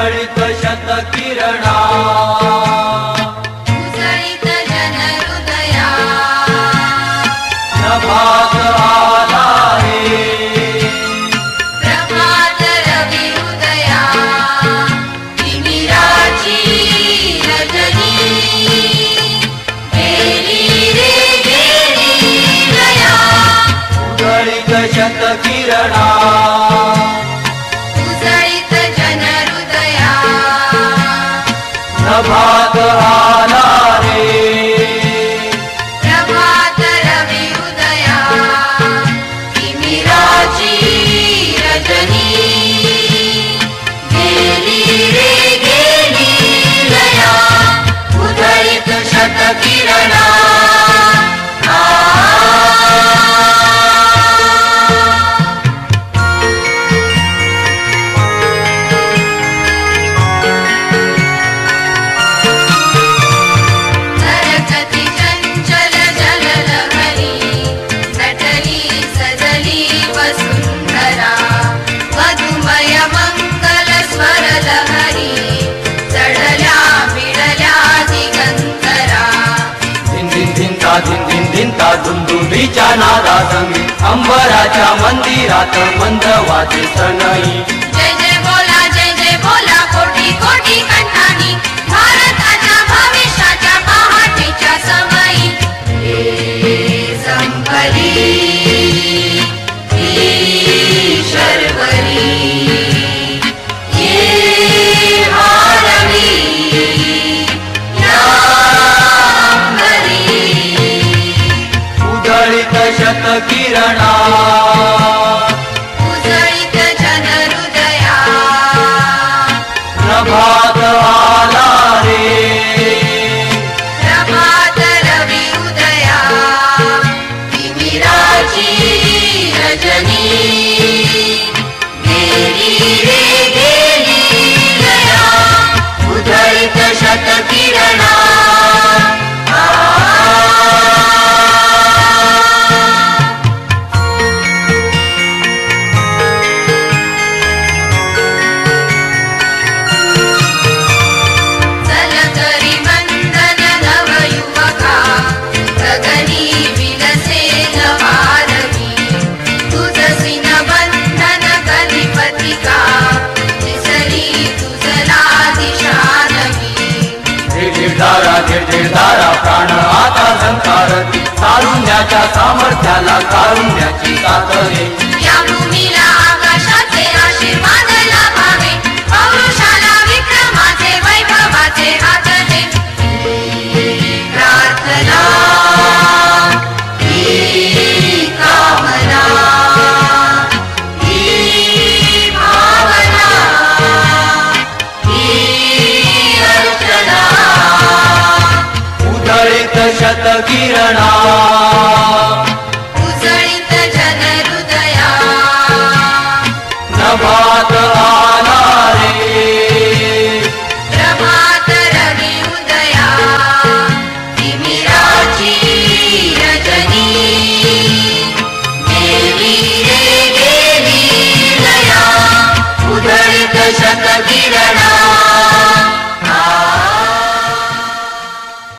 उजळीत शतकिरणा उजळीत जनहृदया प्रभात आला रे प्रभात रवी उदया तिमिराची रजनी गेली रे गेली लया उजळीत शतकिरणा उजळीत जनहृदया प्रभात आला रे प्रभात रवी उदया तिमिराची रजनी गेली रे गेली लया उजळीत शतकिरणा सरकती चंचल जललहरी नटली सजली वसुंधरा मधुमय मंगल स्वर लहरी चढल्या बिडल्या दिगंतरा धिन धिन धिनता धिन धिन धिनता दुंदुभीच्या नादासंगी अंबराच्या मंदिरात मंद वाजे सनई जय जय बोला कोटी कोटी कंठानी भारताच्या भविष्याच्या पहाटेच्या समयी हे संपली ही शर्वरी ये हारवी या अंबरी उजळीत शतकिरणा उजळीत जनहृदया प्रभात आला रे प्रभात रवी उदया तिमिराची रजनी गेली रे गेली लया उजळीत शतकिरणा जलकरी वंदन नवयुवका गगनी विलसे नवारवी तुझसी न बंधन गणपतिका दिसली तुझला दिशा नवी धीरधारा प्राण आता संकारती कारुण्याच्या सामर्थ्याला कारुण्याची साथरे या भूमीला आकाशाचे आशीर्वाद लाभावे पौरुषाला विक्रमाचे वैभवाचे हातने प्रार्थना ही कामना ही भावना ही अर्चना उजळीत शतकिरणा उजळीत जनहृदया प्रभात आला रे प्रभात रवी उदया तिमिराची रजनी